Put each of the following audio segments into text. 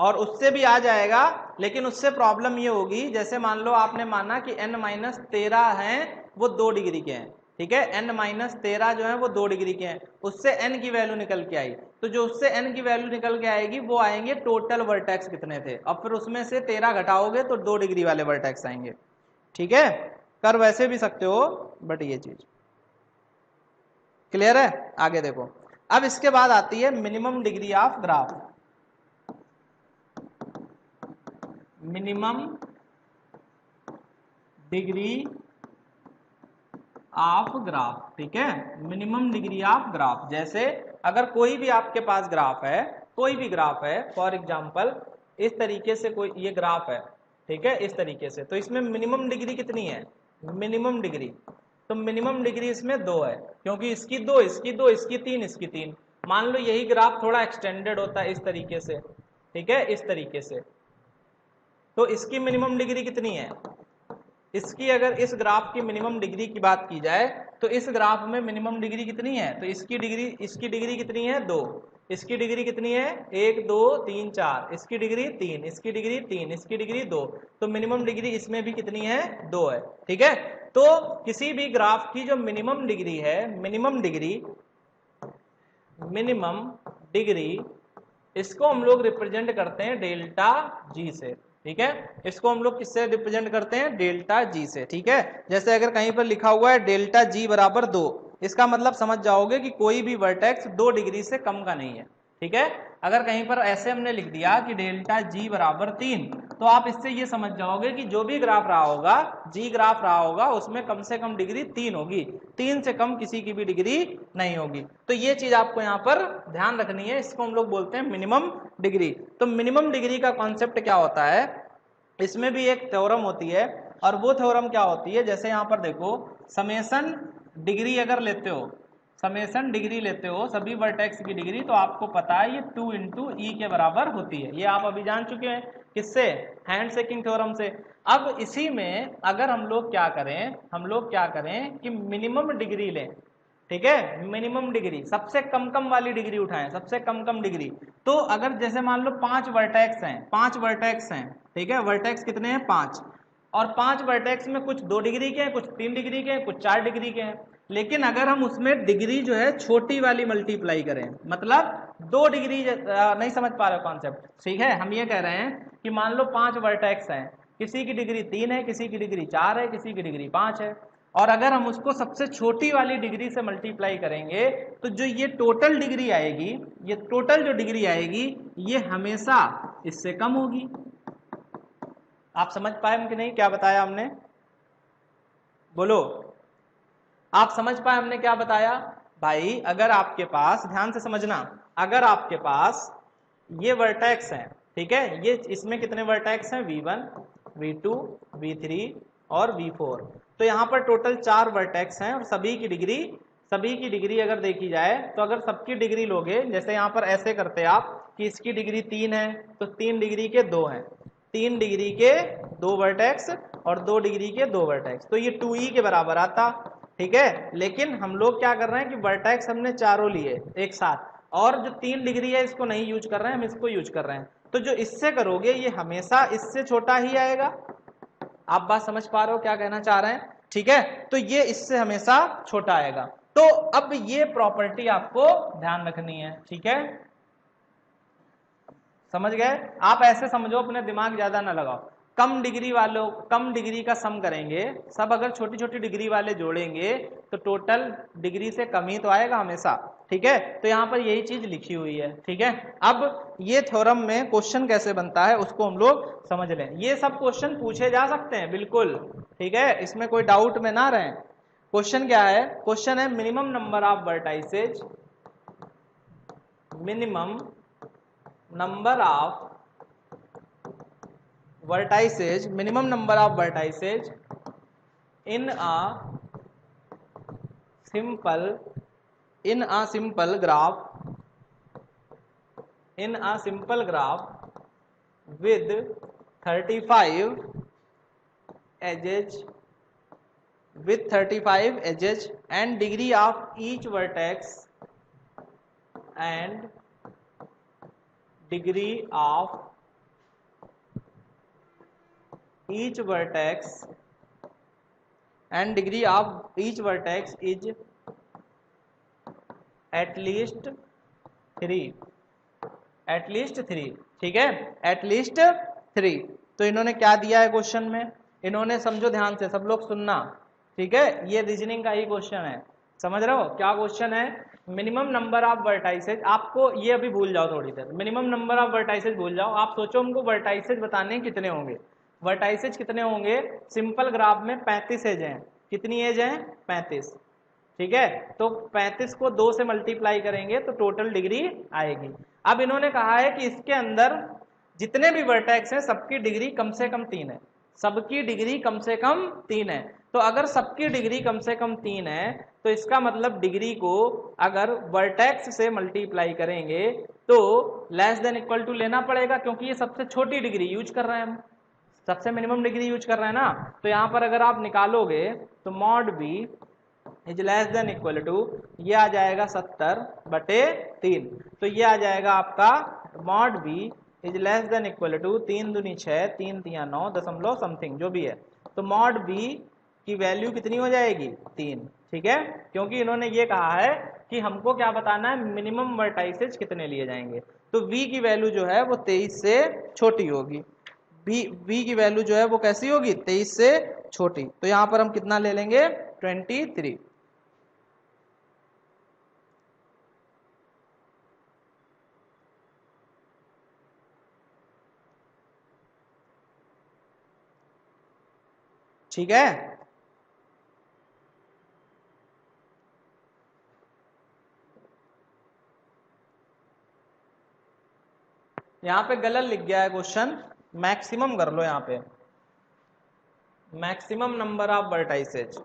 और उससे भी आ जाएगा, लेकिन उससे प्रॉब्लम ये होगी, जैसे मान लो आपने माना कि n-13 हैं वो 2 डिग्री के हैं, ठीक है, n-13 जो है वो 2 डिग्री के हैं, उससे n की वैल्यू निकल के आई, तो जो उससे n की वैल्यू निकल के आएगी वो आएंगे टोटल वर्टेक्स कितने थे, अब फिर उसमें से 13 घटाओगे तो 2 डिग्री वाले वर्टेक्स आएंगे, ठीक है। कर वैसे भी सकते हो, बट ये चीज क्लियर है। आगे देखो, अब इसके बाद आती है minimum degree of graph, minimum degree of graph, ठीक है, मिनिमम डिग्री ऑफ ग्राफ। जैसे अगर कोई भी आपके पास ग्राफ है, कोई भी ग्राफ है, फॉर एग्जांपल इस तरीके से कोई ये ग्राफ है, ठीक है, इस तरीके से, तो इसमें मिनिमम डिग्री कितनी है, मिनिमम डिग्री, तो मिनिमम डिग्री इसमें 2 है, क्योंकि इसकी 2, इसकी 2, इसकी 3, इसकी 3। मान लो यही ग्राफ थोड़ा एक्सटेंडेड होता है इस तरीके से, ठीक है, इस तरीके से, तो इसकी मिनिमम डिग्री कितनी है, इसकी अगर इस ग्राफ की मिनिमम डिग्री की बात की जाए तो इस ग्राफ में मिनिमम डिग्री कितनी है, तो इसकी डिग्री कितनी है 2, इसकी डिग्री कितनी है 1 2 3 4, इसकी डिग्री 3, इसकी डिग्री 3, इसकी डिग्री 2, तो मिनिमम डिग्री इसमें भी कितनी है 2 है, ठीक है। तो किसी भी ग्राफ की जो मिनिमम डिग्री है, मिनिमम डिग्री इसको हम लोग रिप्रेजेंट करते हैं डेल्टा जी से, ठीक है, इसको हम लोग किससे रिप्रेजेंट करते हैं, डेल्टा जी से, ठीक है। जैसे अगर कहीं पर लिखा हुआ है डेल्टा जी बराबर 2, इसका मतलब समझ जाओगे कि कोई भी वर्टेक्स 2 डिग्री से कम का नहीं है, ठीक है। अगर कहीं पर ऐसे हमने लिख दिया कि डेल्टा जी बराबर 3, तो आप इससे ये समझ जाओगे कि जो भी ग्राफ रहा होगा, जी ग्राफ रहा होगा, उसमें कम से कम डिग्री 3 होगी, 3 से कम किसी की भी डिग्री नहीं होगी। तो ये चीज आपको यहाँ पर ध्यान रखनी है, इसको हम लोग बोलते हैं मिनिमम डिग्री। तो मिनिमम डिग्री का कॉन्सेप्ट क्या होता है, इसमें भी एक थ्योरम होती है, और वो थ्योरम क्या होती है, जैसे यहाँ पर देखो, समेसन डिग्री अगर लेते हो, समेसन डिग्री लेते हो सभी वर्टेक्स की डिग्री, तो आपको पता है ये 2 इंटू ई के बराबर होती है, ये आप अभी जान चुके हैं, किससे, हैंडशेकिंग थ्योरम से। अब इसी में अगर हम लोग क्या करें कि मिनिमम डिग्री लें, ठीक है, मिनिमम डिग्री सबसे कम वाली डिग्री उठाएं, सबसे कम डिग्री। तो अगर जैसे मान लो 5 वर्टेक्स हैं, ठीक है, वर्टेक्स कितने हैं 5, और 5 वर्टेक्स में कुछ 2 डिग्री के हैं, कुछ 3 डिग्री के हैं, कुछ 4 डिग्री के हैं, लेकिन अगर हम उसमें डिग्री जो है छोटी वाली मल्टीप्लाई करें, मतलब 2 डिग्री, नहीं समझ पा रहे हो कॉन्सेप्ट, ठीक है, हम ये कह रहे हैं कि मान लो 5 वर्टेक्स हैं, किसी की डिग्री 3 है, किसी की डिग्री 4 है, किसी की डिग्री 5 है, और अगर हम उसको सबसे छोटी वाली डिग्री से मल्टीप्लाई करेंगे तो जो ये टोटल डिग्री आएगी, ये टोटल जो डिग्री आएगी, ये हमेशा इससे कम होगी। आप समझ पाए कि नहीं क्या बताया हमने, बोलो, आप समझ पाए हमने क्या बताया भाई। अगर आपके पास, ध्यान से समझना, अगर आपके पास ये वर्टेक्स हैं, ठीक है, ये इसमें कितने वर्टेक्स हैं, V1 V2 V3 और V4, तो यहाँ पर टोटल 4 वर्टेक्स हैं, और सभी की डिग्री अगर देखी जाए, तो अगर सबकी डिग्री लोगे, जैसे यहाँ पर ऐसे करते आप कि इसकी डिग्री 3 है, तो 3 डिग्री के 2 हैं, 3 डिग्री के 2 वर्टेक्स और 2 डिग्री के 2 वर्टेक्स, तो ये 2e के बराबर आता, ठीक है। लेकिन हम लोग क्या कर रहे हैं कि वर्टेक्स हमने चारों लिए एक साथ, और जो 3 डिग्री है इसको नहीं यूज कर रहे हैं, हम इसको यूज कर रहे हैं, तो जो इससे करोगे ये हमेशा इससे छोटा ही आएगा। आप बात समझ पा रहे हो क्या कहना चाह रहे हैं, ठीक है, तो ये इससे हमेशा छोटा आएगा। तो अब ये प्रॉपर्टी आपको ध्यान रखनी है, ठीक है, समझ गए। आप ऐसे समझो, अपने दिमाग ज्यादा ना लगाओ, कम डिग्री का सम करेंगे, सब अगर छोटी छोटी डिग्री वाले जोड़ेंगे तो टोटल डिग्री से कम ही तो आएगा हमेशा, ठीक है। तो यहाँ पर यही चीज लिखी हुई है, ठीक है। अब ये थ्योरम में क्वेश्चन कैसे बनता है उसको हम लोग समझ लें, ये सब क्वेश्चन पूछे जा सकते हैं बिल्कुल, ठीक है, इसमें कोई डाउट में ना रहे। क्वेश्चन क्या है, क्वेश्चन है minimum number of vertices, minimum number of vertices in a simple graph with 35 edges and degree of each vertex and degree of each vertex and degree of each vertex is at least 3, at least 3, ठीक है, at least 3। तो इन्होंने क्या दिया है question में, इन्होंने, समझो ध्यान से सब लोग सुनना, ठीक है, ये रीजनिंग का ही क्वेश्चन है, समझ रहे हो क्या क्वेश्चन है, मिनिमम नंबर ऑफ वर्टाइसेज, आपको ये अभी भूल जाओ थोड़ी देर, मिनिमम नंबर ऑफ वर्टाइसेज भूल जाओ, आप सोचो हमको वर्टाइसेज बताने कितने होंगे, वर्टाइसेज कितने होंगे, सिंपल ग्राफ में 35 एज हैं, कितनी एज है 35, ठीक है, तो 35 को 2 से मल्टीप्लाई करेंगे तो टोटल डिग्री आएगी। अब इन्होंने कहा है कि इसके अंदर जितने भी वर्टेक्स हैं सबकी डिग्री कम से कम 3 है, सबकी डिग्री कम से कम 3 है। तो अगर सबकी डिग्री कम से कम 3 है तो इसका मतलब डिग्री को अगर वर्टेक्स से मल्टीप्लाई करेंगे तो लेस देन इक्वल टू लेना पड़ेगा, क्योंकि ये सबसे छोटी डिग्री यूज कर रहे हैं हम, सबसे मिनिमम डिग्री यूज कर रहे हैं ना। तो यहां पर अगर आप निकालोगे तो mod b is less than equal to, ये आ जाएगा 70/3, तो ये आ जाएगा आपका mod b is less than equal to 3 दूनी 6, 3 तिया 9 दशमलव समथिंग जो भी है, तो मॉड बी की वैल्यू कितनी हो जाएगी 3, ठीक है, क्योंकि इन्होंने ये कहा है कि हमको क्या बताना है, मिनिमम वर्टाइसेज कितने लिए जाएंगे, तो v की वैल्यू जो है वो 23 से छोटी होगी, v की वैल्यू जो है वो कैसी होगी 23 से छोटी, तो यहां पर हम कितना ले लेंगे 23, ठीक है। यहां पे गलत लिख गया है क्वेश्चन, मैक्सिमम कर लो, यहां पे मैक्सिमम नंबर ऑफ वर्टाइसेज,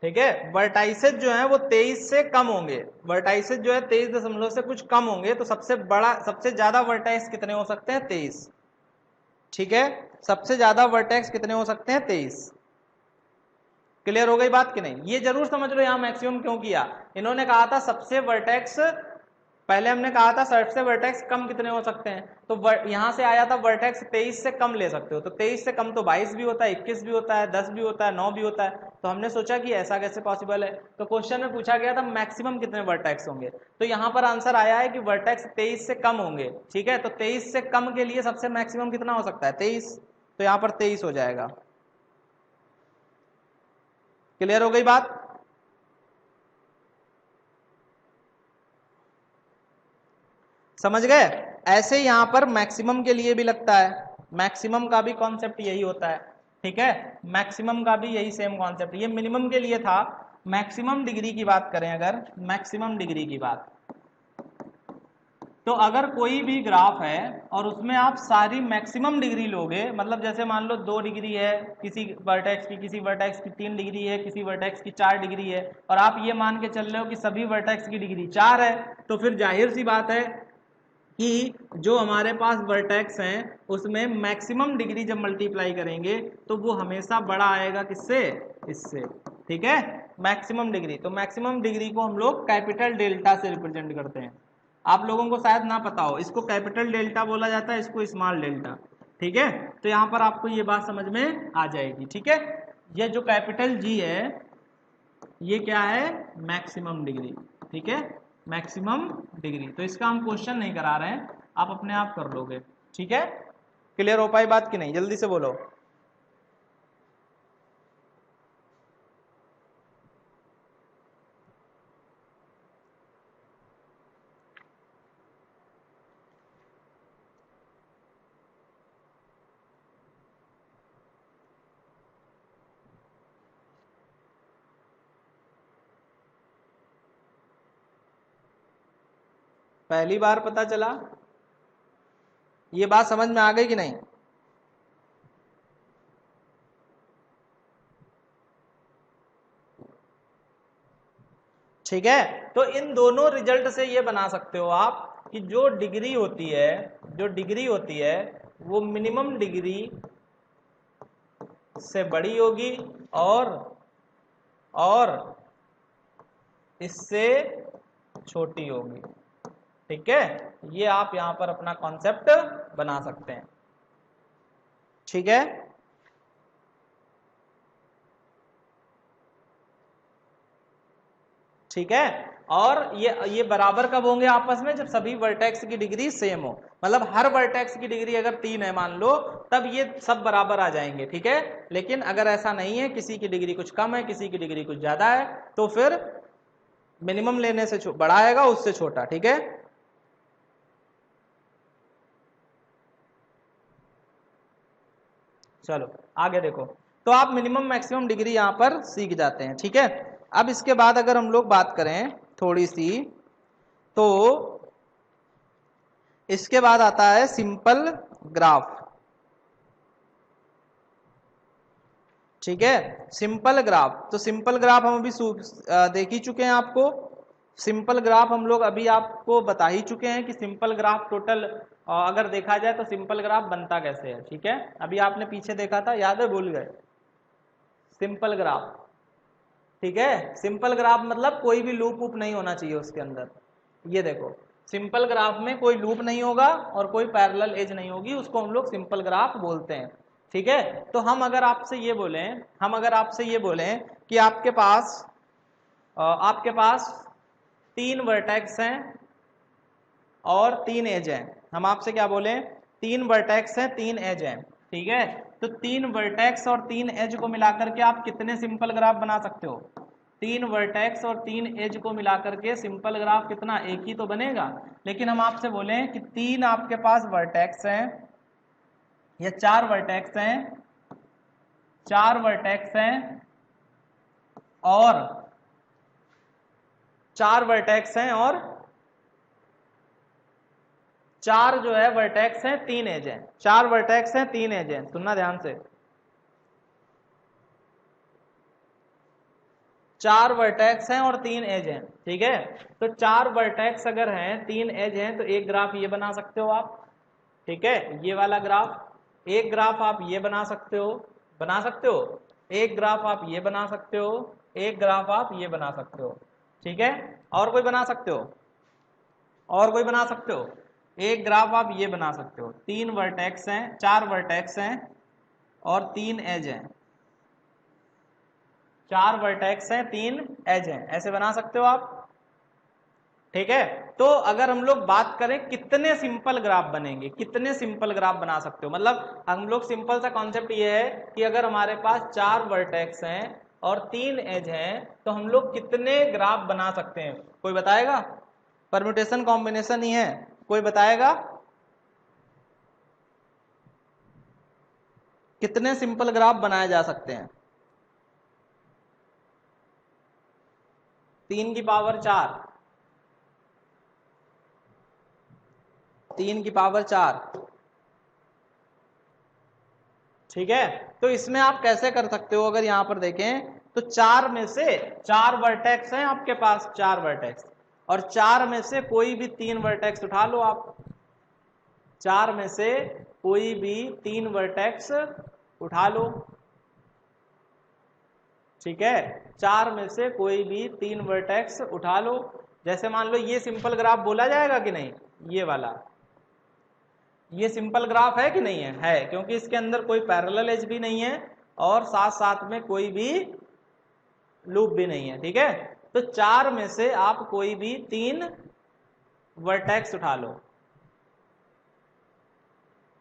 ठीक है, वर्टाइसेज जो है वो 23 से कम होंगे, वर्टाइसेज जो है 23 दशमलव से कुछ कम होंगे, तो सबसे बड़ा, सबसे ज्यादा वर्टाइस कितने हो सकते हैं 23, ठीक है, सबसे ज्यादा वर्टेक्स कितने हो सकते हैं 23, क्लियर हो गई बात कि नहीं, ये जरूर समझ लो यहां मैक्सिमम क्यों किया, इन्होंने कहा था सबसे वर्टेक्स, पहले हमने कहा था सबसे वर्टेक्स कम कितने हो सकते हैं, तो यहां से आया था वर्टेक्स 23 से कम ले सकते हो, तो 23 से कम तो 22 भी होता है, 21 भी होता है, 10 भी होता है, 9 भी होता है, तो हमने सोचा कि ऐसा कैसे पॉसिबल है, तो क्वेश्चन में पूछा गया था मैक्सिमम कितने वर्टेक्स होंगे, तो यहां पर आंसर आया है कि वर्टेक्स 23 से कम होंगे, ठीक है, तो 23 से कम के लिए सबसे मैक्सिमम कितना हो सकता है 23, तो यहां पर 23 हो जाएगा, क्लियर हो गई बात। समझ गए, ऐसे ही यहां पर मैक्सिमम के लिए भी लगता है, मैक्सिमम का भी कॉन्सेप्ट यही होता है, ठीक है, मैक्सिमम का भी यही सेम कॉन्सेप्ट, ये मिनिमम के लिए था, मैक्सिमम डिग्री की बात करें अगर, मैक्सिमम डिग्री की बात, तो अगर कोई भी ग्राफ है और उसमें आप सारी मैक्सिमम डिग्री लोगे, मतलब जैसे मान लो 2 डिग्री है किसी वर्टेक्स की, किसी वर्टेक्स की 3 डिग्री है, किसी वर्टेक्स की 4 डिग्री है, और आप ये मान के चल रहे हो कि सभी वर्टेक्स की डिग्री 4 है, तो फिर जाहिर सी बात है कि जो हमारे पास वर्टेक्स हैं उसमें मैक्सिमम डिग्री जब मल्टीप्लाई करेंगे तो वो हमेशा बड़ा आएगा किससे, इससे, ठीक है, मैक्सिमम डिग्री, तो मैक्सिमम डिग्री को हम लोग कैपिटल डेल्टा से रिप्रेजेंट करते हैं, आप लोगों को शायद ना पता हो, इसको कैपिटल डेल्टा बोला जाता है, इसको स्मॉल डेल्टा, ठीक है, तो यहाँ पर आपको ये बात समझ में आ जाएगी, ठीक है, ये जो कैपिटल जी है ये क्या है मैक्सिमम डिग्री, ठीक है, मैक्सिमम डिग्री, तो इसका हम क्वेश्चन नहीं करा रहे हैं, आप अपने आप कर लोगे, ठीक है, क्लियर हो पाई बात कि नहीं, जल्दी से बोलो। पहली बार पता चला, ये बात समझ में आ गई कि नहीं, ठीक है, तो इन दोनों रिजल्ट से ये बना सकते हो आप कि जो डिग्री होती है, जो डिग्री होती है वो मिनिमम डिग्री से बड़ी होगी और इससे छोटी होगी, ठीक है, ये आप यहां पर अपना कॉन्सेप्ट बना सकते हैं। ठीक है, ठीक है। और ये बराबर कब होंगे आपस में? जब सभी वर्टेक्स की डिग्री सेम हो, मतलब हर वर्टेक्स की डिग्री अगर 3 है मान लो, तब ये सब बराबर आ जाएंगे। ठीक है, लेकिन अगर ऐसा नहीं है, किसी की डिग्री कुछ कम है, किसी की डिग्री कुछ ज्यादा है, तो फिर मिनिमम लेने से बड़ा आएगा, उससे छोटा। ठीक है, चलो आगे देखो। तो आप मिनिमम मैक्सिमम डिग्री यहां पर सीख जाते हैं। ठीक है, अब इसके बाद अगर हम लोग बात करें थोड़ी सी, तो इसके बाद आता है सिंपल ग्राफ। ठीक है, सिंपल ग्राफ। तो सिंपल ग्राफ हम अभी देख ही चुके हैं आपको। सिंपल ग्राफ हम लोग अभी आपको बता ही चुके हैं कि सिंपल ग्राफ टोटल अगर देखा जाए तो सिंपल ग्राफ बनता कैसे है। ठीक है, अभी आपने पीछे देखा था, याद है? भूल गए? Simple graph. ठीक है, सिंपल ग्राफ मतलब कोई भी लूप वूप नहीं होना चाहिए उसके अंदर। ये देखो, सिंपल ग्राफ में कोई लूप नहीं होगा और कोई पैरेलल एज नहीं होगी, उसको हम लोग सिंपल ग्राफ बोलते हैं। ठीक है, तो हम अगर आपसे ये बोलें कि आपके पास 3 वर्टेक्स हैं और 3 एज हैं, हम आपसे क्या बोलें? 3 वर्टेक्स हैं, 3 एज हैं। ठीक है, तो 3 वर्टेक्स और 3 एज को मिलाकर के आप कितने सिंपल ग्राफ बना सकते हो? 3 वर्टेक्स और 3 एज को मिलाकर के सिंपल ग्राफ कितना? एक ही तो बनेगा। लेकिन हम आपसे बोलें कि 3 आपके पास वर्टेक्स हैं या 4 वर्टेक्स हैं, 4 वर्टेक्स हैं और 4 वर्टेक्स हैं और 4 जो है वर्टेक्स हैं, 3 एज हैं। 4 वर्टेक्स हैं, 3 एज हैं, सुनना ध्यान से। 4 वर्टेक्स हैं और 3 एज हैं। ठीक है, तो 4 वर्टेक्स अगर हैं, 3 एज हैं, तो एक ग्राफ ये बना सकते हो आप। ठीक है, ये वाला ग्राफ। एक ग्राफ आप ये बना सकते हो, एक ग्राफ आप ये बना सकते हो, एक ग्राफ आप ये बना सकते हो। ठीक है, और कोई बना सकते हो? एक ग्राफ आप ये बना सकते हो। 3 वर्टेक्स हैं, 4 वर्टेक्स हैं और 3 एज हैं। 4 वर्टेक्स हैं, 3 एज हैं, ऐसे बना सकते हो आप। ठीक है, तो अगर हम लोग बात करें कितने सिंपल ग्राफ बनेंगे, कितने सिंपल ग्राफ बना सकते हो, मतलब हम लोग सिंपल सा कॉन्सेप्ट ये है कि अगर हमारे पास 4 वर्टेक्स हैं और 3 एज हैं, तो हम लोग कितने ग्राफ बना सकते हैं? कोई बताएगा? परम्यूटेशन कॉम्बिनेशन ही है, कोई बताएगा कितने सिंपल ग्राफ बनाए जा सकते हैं? 3 की पावर 4, 3 की पावर 4। ठीक है, तो इसमें आप कैसे कर सकते हो? अगर यहां पर देखें तो 4 में से 4 वर्टेक्स हैं आपके पास, 4 वर्टेक्स, और 4 में से कोई भी 3 वर्टेक्स उठा लो आप। 4 में से कोई भी 3 वर्टेक्स उठा लो। ठीक है, 4 में से कोई भी 3 वर्टेक्स उठा लो। जैसे मान लो ये सिंपल ग्राफ बोला जाएगा कि नहीं? ये वाला, ये सिंपल ग्राफ है कि नहीं है? है, क्योंकि इसके अंदर कोई पैरेलल एज भी नहीं है और साथ साथ में कोई भी लूप भी नहीं है। ठीक है, तो 4 में से आप कोई भी 3 वर्टेक्स उठा लो।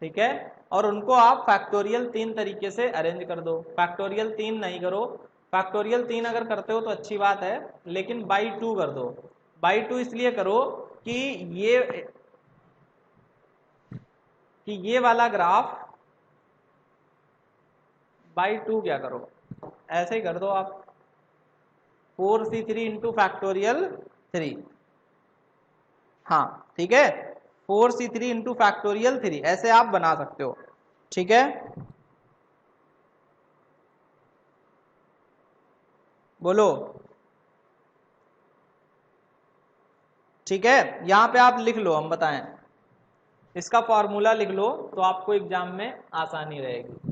ठीक है, और उनको आप फैक्टोरियल 3 तरीके से अरेंज कर दो। फैक्टोरियल 3 नहीं करो, फैक्टोरियल 3 अगर करते हो तो अच्छी बात है, लेकिन बाई 2 कर दो। बाई 2 इसलिए करो कि ये वाला ग्राफ बाई 2 क्या करो, ऐसे ही कर दो आप, 4c3 इंटू फैक्टोरियल 3। हाँ, ठीक है, 4c3 इंटू फैक्टोरियल 3, ऐसे आप बना सकते हो। ठीक है, बोलो। ठीक है, यहां पे आप लिख लो, हम बताएं, इसका फॉर्मूला लिख लो तो आपको एग्जाम में आसानी रहेगी।